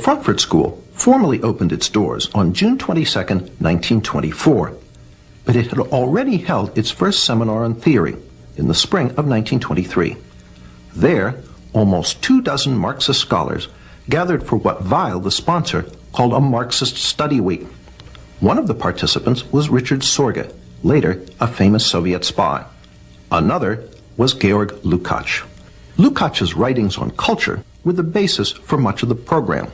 Frankfurt School formally opened its doors on June 22, 1924, but it had already held its first seminar on theory in the spring of 1923. There, almost 24 Marxist scholars gathered for what Weil, the sponsor, called a Marxist study week. One of the participants was Richard Sorge, later a famous Soviet spy. Another was Georg Lukács. Lukács's writings on culture were the basis for much of the program.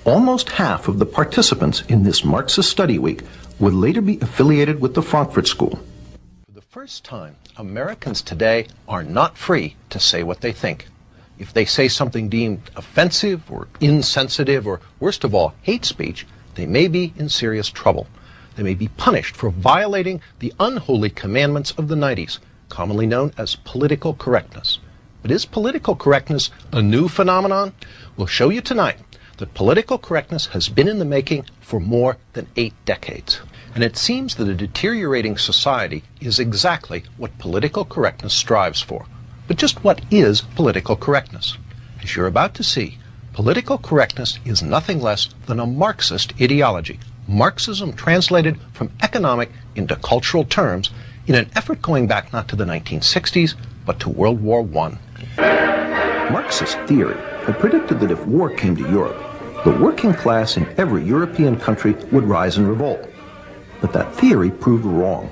Almost half of the participants in this Marxist study week would later be affiliated with the Frankfurt School. For the first time, Americans today are not free to say what they think. If they say something deemed offensive or insensitive or, worst of all, hate speech, they may be in serious trouble. They may be punished for violating the unholy commandments of the 90s, commonly known as political correctness. But is political correctness a new phenomenon? We'll show you tonight that political correctness has been in the making for more than 8 decades. And it seems that a deteriorating society is exactly what political correctness strives for. But just what is political correctness? As you're about to see, political correctness is nothing less than a Marxist ideology. Marxism translated from economic into cultural terms in an effort going back not to the 1960s, but to World War I. Marxist theory had predicted that if war came to Europe, the working class in every European country would rise in revolt. But that theory proved wrong.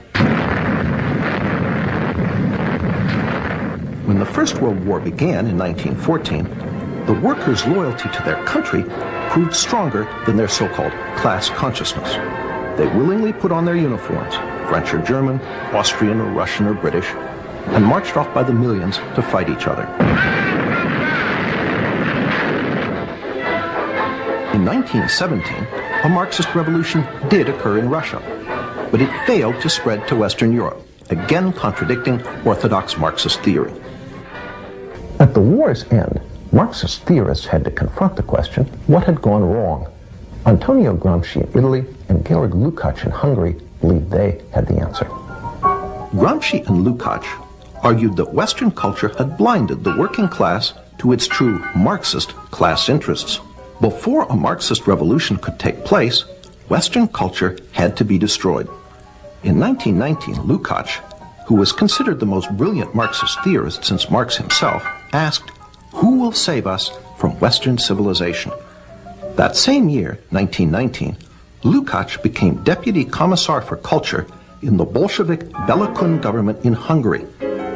When the First World War began in 1914, the workers' loyalty to their country proved stronger than their so-called class consciousness. They willingly put on their uniforms, French or German, Austrian or Russian or British, and marched off by the millions to fight each other. In 1917, a Marxist revolution did occur in Russia, but it failed to spread to Western Europe, again contradicting orthodox Marxist theory. At the war's end, Marxist theorists had to confront the question, what had gone wrong? Antonio Gramsci in Italy and Georg Lukács in Hungary believed they had the answer. Gramsci and Lukács argued that Western culture had blinded the working class to its true Marxist class interests. Before a Marxist revolution could take place, Western culture had to be destroyed. In 1919, Lukács, who was considered the most brilliant Marxist theorist since Marx himself, asked, "Who will save us from Western civilization?" That same year, 1919, Lukács became Deputy Commissar for Culture in the Bolshevik Bela Kun government in Hungary,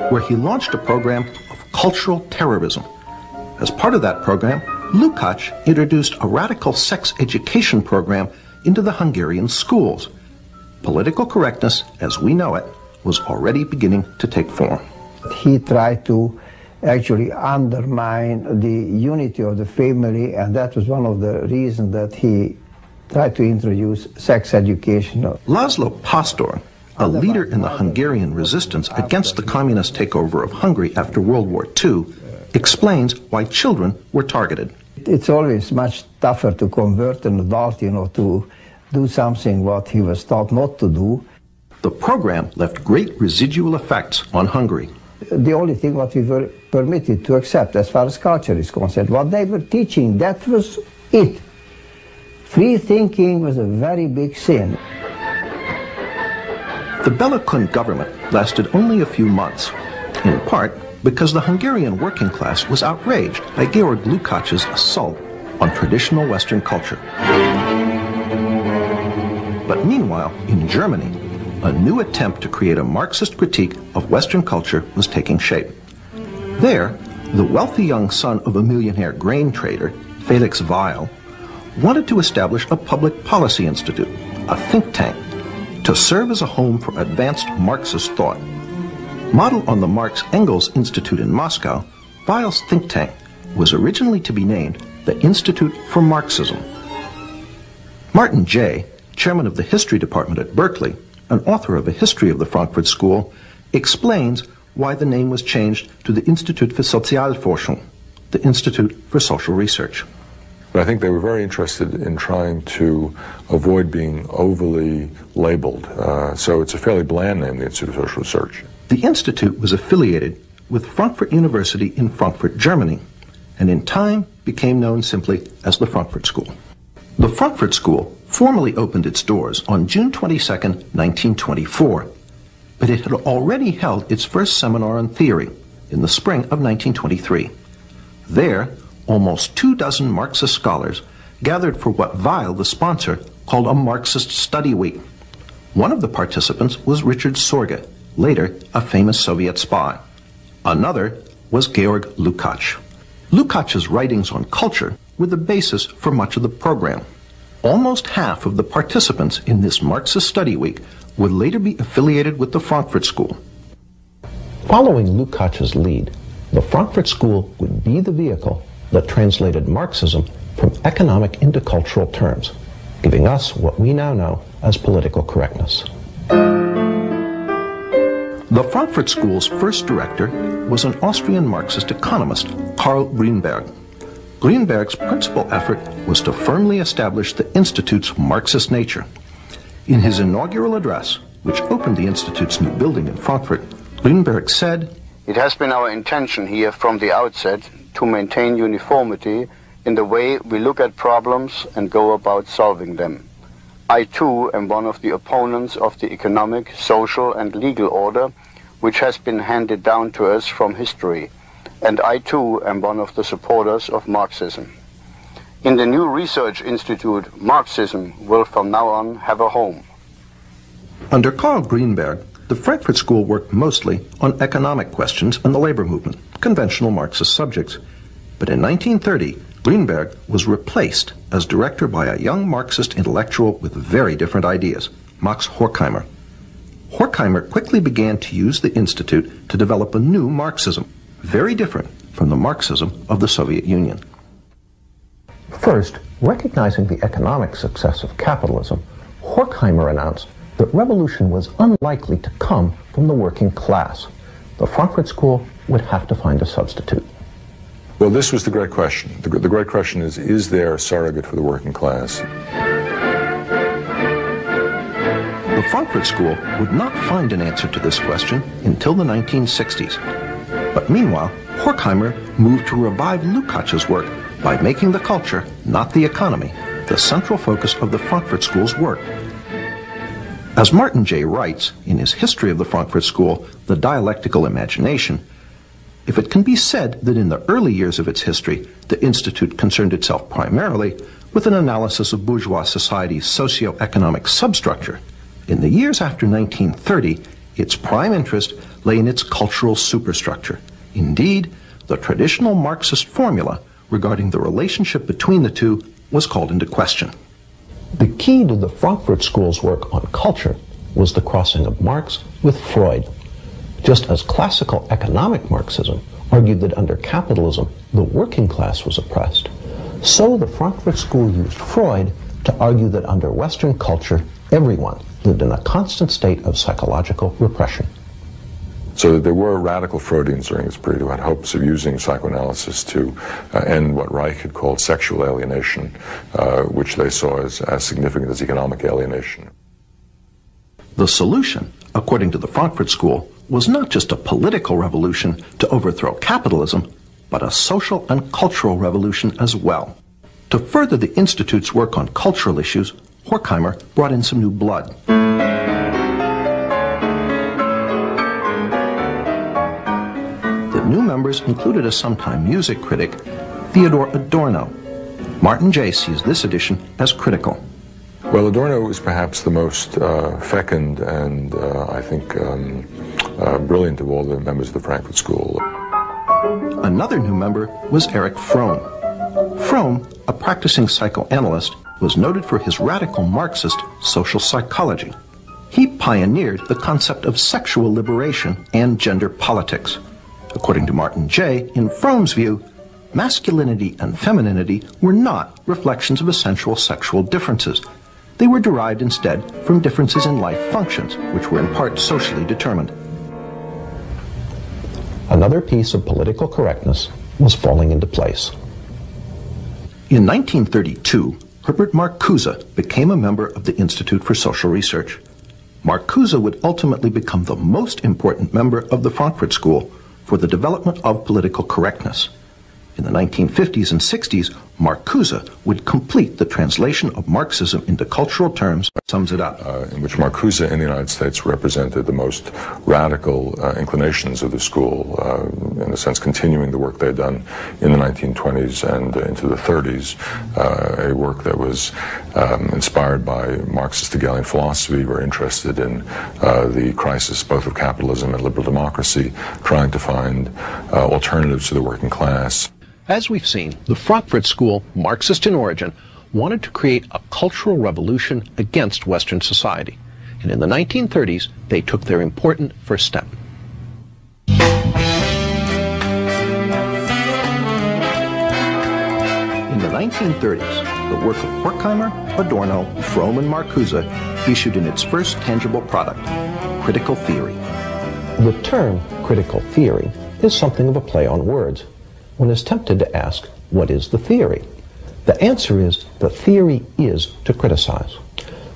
where he launched a program of cultural terrorism. As part of that program, Lukács introduced a radical sex education program into the Hungarian schools. Political correctness, as we know it, was already beginning to take form. He tried to actually undermine the unity of the family, and that was one of the reasons that he tried to introduce sex education. Laszlo Pastor, a leader in the Hungarian resistance against the communist takeover of Hungary after World War II, explains why children were targeted. It's always much tougher to convert an adult, to do something what he was taught not to do. The program left great residual effects on Hungary. The only thing what we were permitted to accept as far as culture is concerned, what they were teaching, that was it. Free thinking was a very big sin. The Bela Kun government lasted only a few months, in part because the Hungarian working class was outraged by Georg Lukács's assault on traditional Western culture. But meanwhile, in Germany, a new attempt to create a Marxist critique of Western culture was taking shape. There, the wealthy young son of a millionaire grain trader, Felix Weil, wanted to establish a public policy institute, a think tank, to serve as a home for advanced Marxist thought. Modeled on the Marx-Engels Institute in Moscow, Weil's think tank was originally to be named the Institute for Marxism. Martin Jay, chairman of the history department at Berkeley, an author of a history of the Frankfurt School, explains why the name was changed to the Institut für Sozialforschung, the Institute for Social Research. But I think they were very interested in trying to avoid being overly labeled. So it's a fairly bland name, the Institute for Social Research. The Institute was affiliated with Frankfurt University in Frankfurt, Germany, and in time became known simply as the Frankfurt School. The Frankfurt School formally opened its doors on June 22, 1924, but it had already held its first seminar on theory in the spring of 1923. There, almost 24 Marxist scholars gathered for what Weil, the sponsor, called a Marxist study week. One of the participants was Richard Sorge, later a famous Soviet spy. Another was Georg Lukács. Lukács's writings on culture were the basis for much of the program. Almost half of the participants in this Marxist study week would later be affiliated with the Frankfurt School. Following Lukács's lead, the Frankfurt School would be the vehicle that translated Marxism from economic into cultural terms, giving us what we now know as political correctness. The Frankfurt School's first director was an Austrian Marxist economist, Karl Grünberg. Grünberg's principal effort was to firmly establish the Institute's Marxist nature. In his inaugural address, which opened the Institute's new building in Frankfurt, Grünberg said, "It has been our intention here from the outset to maintain uniformity in the way we look at problems and go about solving them. I too am one of the opponents of the economic, social and legal order which has been handed down to us from history, and I too am one of the supporters of Marxism. In the new research institute, Marxism will from now on have a home." Under Karl Grünberg, the Frankfurt School worked mostly on economic questions and the labor movement, conventional Marxist subjects. But in 1930, Grünberg was replaced as director by a young Marxist intellectual with very different ideas, Max Horkheimer. Horkheimer quickly began to use the Institute to develop a new Marxism, very different from the Marxism of the Soviet Union. First, recognizing the economic success of capitalism, Horkheimer announced that revolution was unlikely to come from the working class. The Frankfurt School would have to find a substitute. Well, this was the great question. The great question is there a surrogate for the working class? The Frankfurt School would not find an answer to this question until the 1960s. But meanwhile, Horkheimer moved to revive Lukács's work by making the culture, not the economy, the central focus of the Frankfurt School's work. As Martin J. writes in his History of the Frankfurt School, The Dialectical Imagination, if it can be said that in the early years of its history, the Institute concerned itself primarily with an analysis of bourgeois society's socio-economic substructure, in the years after 1930, its prime interest lay in its cultural superstructure. Indeed, the traditional Marxist formula regarding the relationship between the two was called into question. The key to the Frankfurt School's work on culture was the crossing of Marx with Freud. Just as classical economic Marxism argued that under capitalism the working class was oppressed, so the Frankfurt School used Freud to argue that under Western culture everyone lived in a constant state of psychological repression. So that there were radical Freudians during this period who had hopes of using psychoanalysis to end what Reich had called sexual alienation, which they saw as significant as economic alienation. The solution, according to the Frankfurt School, was not just a political revolution to overthrow capitalism, but a social and cultural revolution as well. To further the Institute's work on cultural issues, Horkheimer brought in some new blood. The new members included a sometime music critic, Theodor Adorno. Martin J. sees this edition as critical. Well, Adorno is perhaps the most fecund and, I think, brilliant of all the members of the Frankfurt School. Another new member was Erich Fromm. Fromm, a practicing psychoanalyst, was noted for his radical Marxist social psychology. He pioneered the concept of sexual liberation and gender politics. According to Martin J., in Fromm's view, masculinity and femininity were not reflections of essential sexual differences. They were derived instead from differences in life functions, which were in part socially determined. Another piece of political correctness was falling into place. In 1932, Herbert Marcuse became a member of the Institute for Social Research. Marcuse would ultimately become the most important member of the Frankfurt School for the development of political correctness. In the 1950s and 60s, Marcuse would complete the translation of Marxism into cultural terms, sums it up. In which Marcuse in the United States represented the most radical inclinations of the school, in a sense continuing the work they had done in the 1920s and into the 30s, a work that was inspired by Marxist Hegelian philosophy, very interested in the crisis both of capitalism and liberal democracy, trying to find alternatives to the working class. As we've seen, the Frankfurt School, Marxist in origin, wanted to create a cultural revolution against Western society. And in the 1930s, they took their important first step. In the 1930s, the work of Horkheimer, Adorno, Fromm, and Marcuse issued in its first tangible product, critical theory. The term critical theory is something of a play on words. One is tempted to ask, what is the theory? The answer is, the theory is to criticize.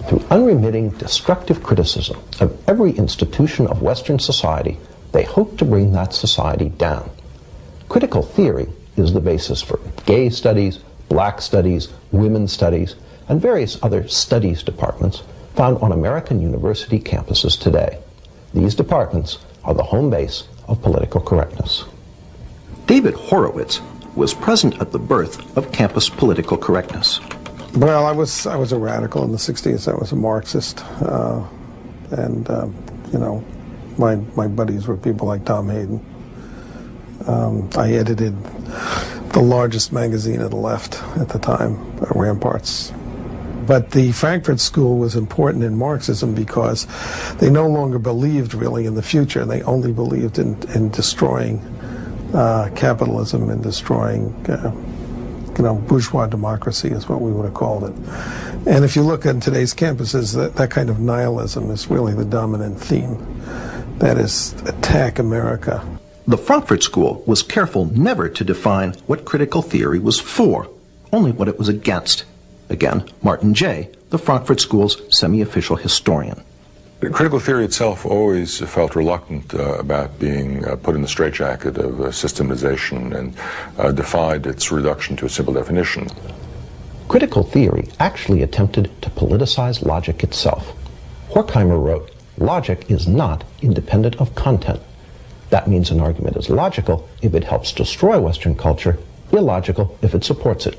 Through unremitting, destructive criticism of every institution of Western society, they hope to bring that society down. Critical theory is the basis for gay studies, black studies, women's studies, and various other studies departments found on American university campuses today. These departments are the home base of political correctness. David Horowitz was present at the birth of campus political correctness. Well, I was a radical in the 60s. I was a Marxist. You know, my buddies were people like Tom Hayden. I edited the largest magazine of the left at the time, Ramparts. But the Frankfurt School was important in Marxism because they no longer believed really in the future. They only believed in destroying capitalism and destroying, bourgeois democracy is what we would have called it. And if you look at today's campuses, that kind of nihilism is really the dominant theme. That is, attack America. The Frankfurt School was careful never to define what critical theory was for, only what it was against. Again, Martin Jay, the Frankfurt School's semi-official historian. Critical theory itself always felt reluctant about being put in the straitjacket of systematization and defied its reduction to a simple definition. Critical theory actually attempted to politicize logic itself. Horkheimer wrote, "Logic is not independent of content. That means an argument is logical if it helps destroy Western culture, illogical if it supports it."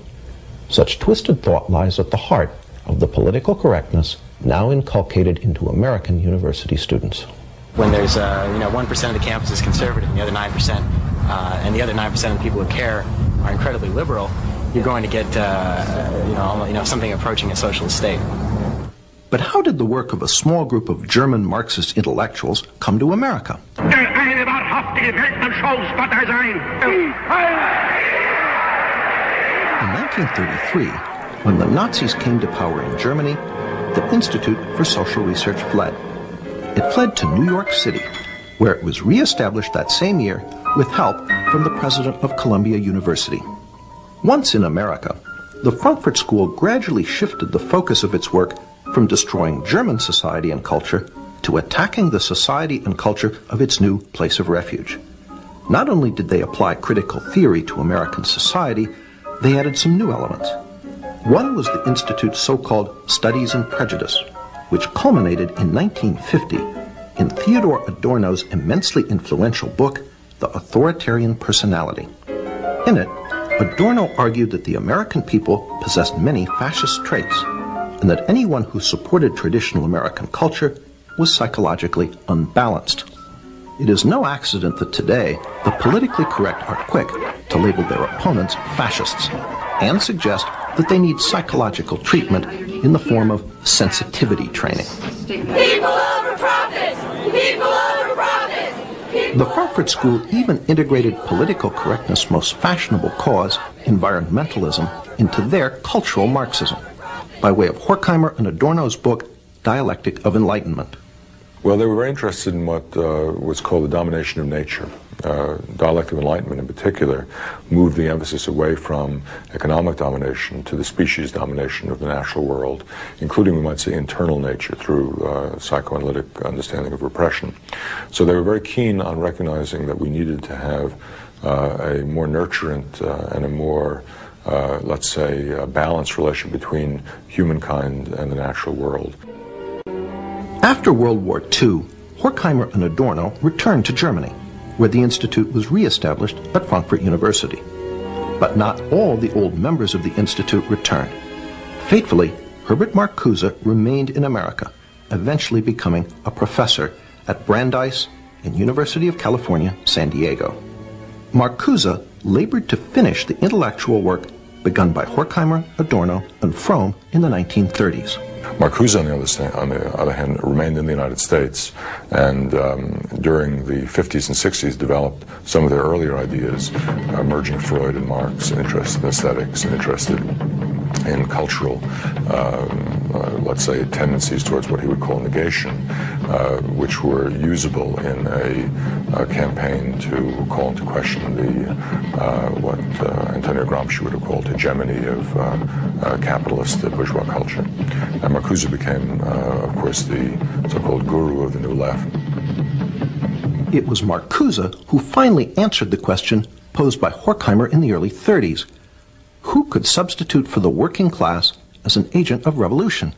Such twisted thought lies at the heart of the political correctness now inculcated into American university students. When there's 1% of the campus is conservative and the other 9% and the other 9% of the people who care are incredibly liberal, you're going to get something approaching a socialist state. But how did the work of a small group of German Marxist intellectuals come to America? In 1933, when the Nazis came to power in Germany, the Institute for Social Research fled. It fled to New York City, where it was re-established that same year with help from the president of Columbia University. Once in America, the Frankfurt School gradually shifted the focus of its work from destroying German society and culture to attacking the society and culture of its new place of refuge. Not only did they apply critical theory to American society, they added some new elements. One was the Institute's so-called Studies in Prejudice, which culminated in 1950 in Theodor Adorno's immensely influential book, The Authoritarian Personality. In it, Adorno argued that the American people possessed many fascist traits, and that anyone who supported traditional American culture was psychologically unbalanced. It is no accident that today, the politically correct are quick to label their opponents fascists and suggest that they need psychological treatment in the form of sensitivity training. People over profits! People over profits! The Frankfurt School even integrated political correctness' most fashionable cause, environmentalism, into their cultural Marxism, by way of Horkheimer and Adorno's book, Dialectic of Enlightenment. Well, they were very interested in what was called the domination of nature. Dialectic of Enlightenment in particular moved the emphasis away from economic domination to the species domination of the natural world, including, we might say, internal nature through psychoanalytic understanding of repression. So they were very keen on recognizing that we needed to have a more nurturant and a more, let's say, balanced relation between humankind and the natural world. After World War II, Horkheimer and Adorno returned to Germany, where the Institute was re-established at Frankfurt University. But not all the old members of the Institute returned. Fatefully, Herbert Marcuse remained in America, eventually becoming a professor at Brandeis and University of California, San Diego. Marcuse labored to finish the intellectual work begun by Horkheimer, Adorno, and Fromm in the 1930s. Marcuse, on the other hand, remained in the United States, and during the 50s and 60s developed some of their earlier ideas, merging Freud and Marx, interested in aesthetics and interested in cultural, let's say, tendencies towards what he would call negation, which were usable in a campaign to call into question the what Antonio Gramsci would have called hegemony of capitalist bourgeois culture. And Marcuse became, of course, the so-called guru of the New Left. It was Marcuse who finally answered the question posed by Horkheimer in the early 30s. Who could substitute for the working class as an agent of revolution?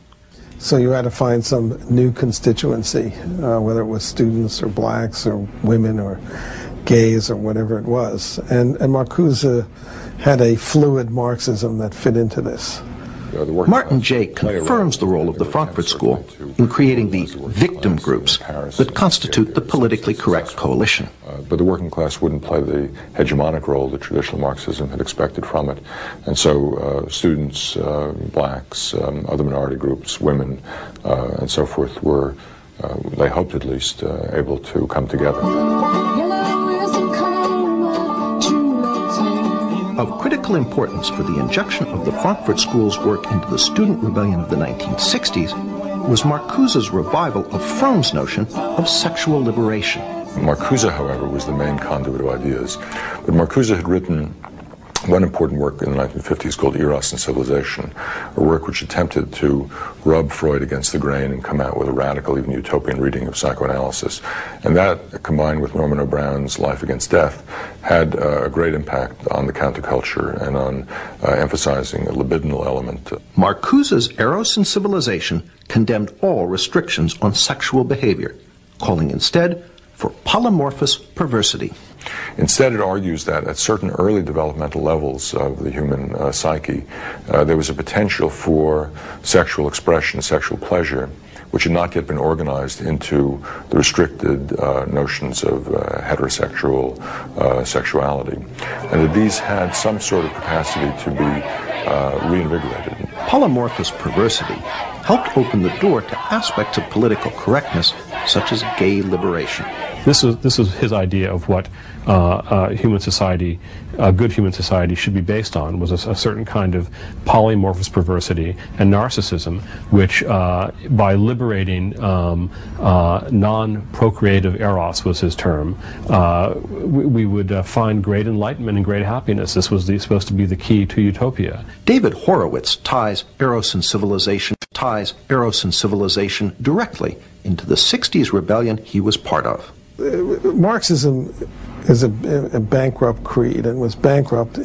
So you had to find some new constituency, whether it was students or blacks or women or gays or whatever it was. And Marcuse had a fluid Marxism that fit into this. Martin Jay confirms the role of the Frankfurt School in creating the victim groups that constitute the politically correct coalition. But the working class wouldn't play the hegemonic role that traditional Marxism had expected from it. And so students, blacks, other minority groups, women, and so forth were, they hoped at least, able to come together. Of critical importance for the injection of the Frankfurt School's work into the student rebellion of the 1960s was Marcuse's revival of Fromm's notion of sexual liberation. Marcuse, however, was the main conduit of ideas. But Marcuse had written one important work in the 1950s called Eros and Civilization, a work which attempted to rub Freud against the grain and come out with a radical, even utopian reading of psychoanalysis. And that, combined with Norman O'Brown's Life Against Death, had a great impact on the counterculture and on emphasizing a libidinal element. Marcuse's Eros and Civilization condemned all restrictions on sexual behavior, calling instead for polymorphous perversity. Instead, it argues that at certain early developmental levels of the human psyche, there was a potential for sexual expression, sexual pleasure, which had not yet been organized into the restricted notions of heterosexual sexuality, and that these had some sort of capacity to be reinvigorated. Polymorphous perversity helped open the door to aspects of political correctness, such as gay liberation. This was his idea of what human society, a good human society, should be based on, was a certain kind of polymorphous perversity and narcissism, which, by liberating non-procreative eros, was his term, we would find great enlightenment and great happiness. This was supposed to be the key to utopia. David Horowitz ties Eros and Civilization directly into the 60s rebellion he was part of. Marxism is a bankrupt creed and was bankrupt by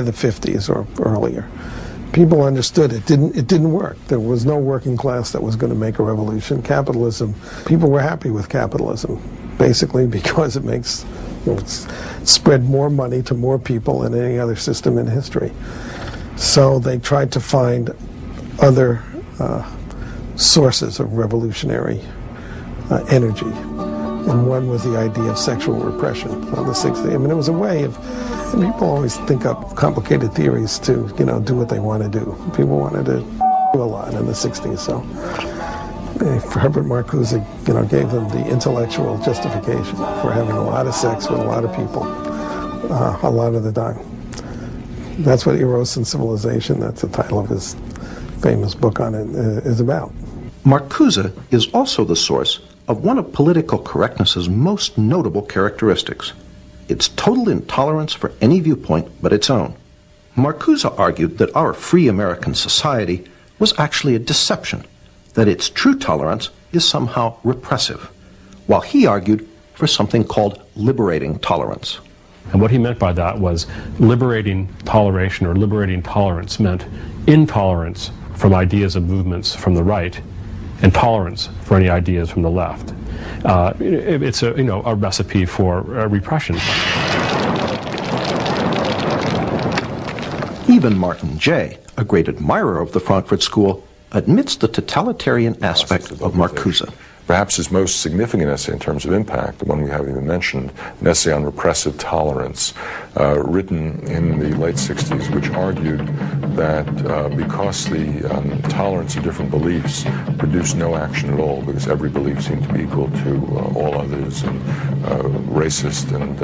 the 50s or earlier. People understood it didn't work. There was no working class that was going to make a revolution. Capitalism, people were happy with capitalism, basically because it spread more money to more people than any other system in history. So they tried to find other sources of revolutionary energy, and one was the idea of sexual repression of the 60s. I mean, it was a way of, and people always think up complicated theories to, do what they want to do. People wanted to do a lot in the 60s, so Herbert Marcuse, gave them the intellectual justification for having a lot of sex with a lot of people, a lot of the time. That's what Eros and Civilization, that's the title of his famous book on it, is about. Marcuse is also the source of one of political correctness's most notable characteristics, its total intolerance for any viewpoint but its own. Marcuse argued that our free American society was actually a deception, that its true tolerance is somehow repressive, while he argued for something called liberating tolerance. And what he meant by that was liberating toleration or liberating tolerance meant intolerance from ideas and movements from the right and tolerance for any ideas from the left. It's a recipe for repression. Even Martin Jay, a great admirer of the Frankfurt School, admits the totalitarian aspect of Marcuse. Perhaps his most significant essay in terms of impact, the one we haven't even mentioned, an essay on repressive tolerance, written in the late 60s, which argued that because the tolerance of different beliefs produced no action at all, because every belief seemed to be equal to all others, and racist and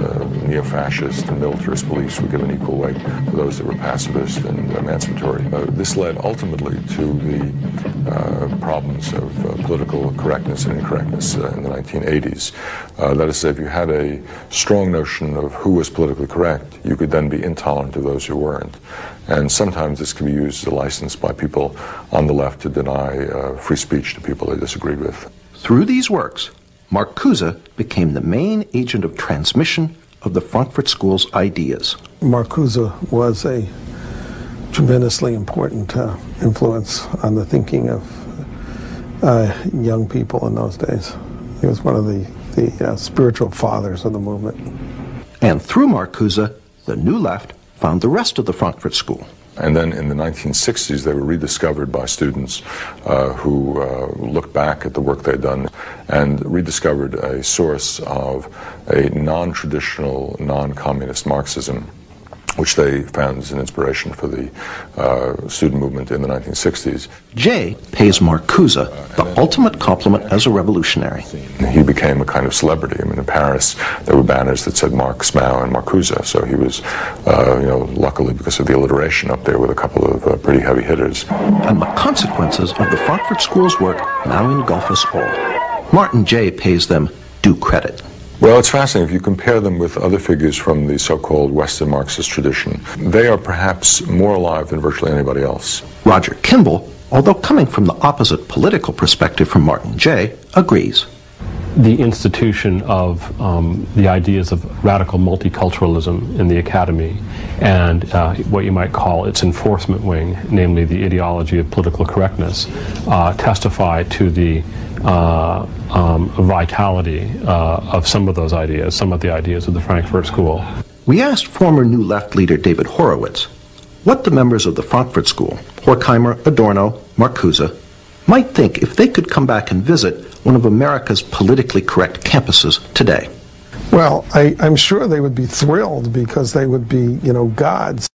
neo-fascist and militarist beliefs were given equal weight to those that were pacifist and emancipatory. This led ultimately to the problems of political correctness and incorrectness in the 1980s. That is to say, if you had a strong notion of who was politically correct, you could then be intolerant of those who weren't. And sometimes this can be used as a license by people on the left to deny free speech to people they disagreed with. Through these works, Marcuse became the main agent of transmission of the Frankfurt School's ideas. Marcuse was a tremendously important influence on the thinking of young people in those days. He was one of the spiritual fathers of the movement. And through Marcuse, the New Left found the rest of the Frankfurt School. And then in the 1960s, they were rediscovered by students who looked back at the work they'd done and rediscovered a source of a non-traditional, non-communist Marxism, which they found as an inspiration for the student movement in the 1960s. Jay pays Marcuse the ultimate compliment as a revolutionary. He became a kind of celebrity. I mean, in Paris, there were banners that said Marx, Mao, and Marcuse, so he was, luckily because of the alliteration up there with a couple of pretty heavy hitters. And the consequences of the Frankfurt School's work now engulf us all. Martin Jay pays them due credit. Well, it's fascinating. If you compare them with other figures from the so-called Western Marxist tradition, they are perhaps more alive than virtually anybody else. Roger Kimball, although coming from the opposite political perspective from Martin Jay, agrees. The institution of the ideas of radical multiculturalism in the academy and what you might call its enforcement wing, namely the ideology of political correctness, testify to the vitality of some of those ideas, some of the ideas of the Frankfurt School. We asked former New Left leader David Horowitz what the members of the Frankfurt School, Horkheimer, Adorno, Marcuse, might think if they could come back and visit one of America's politically correct campuses today. Well, I'm sure they would be thrilled because they would be, gods.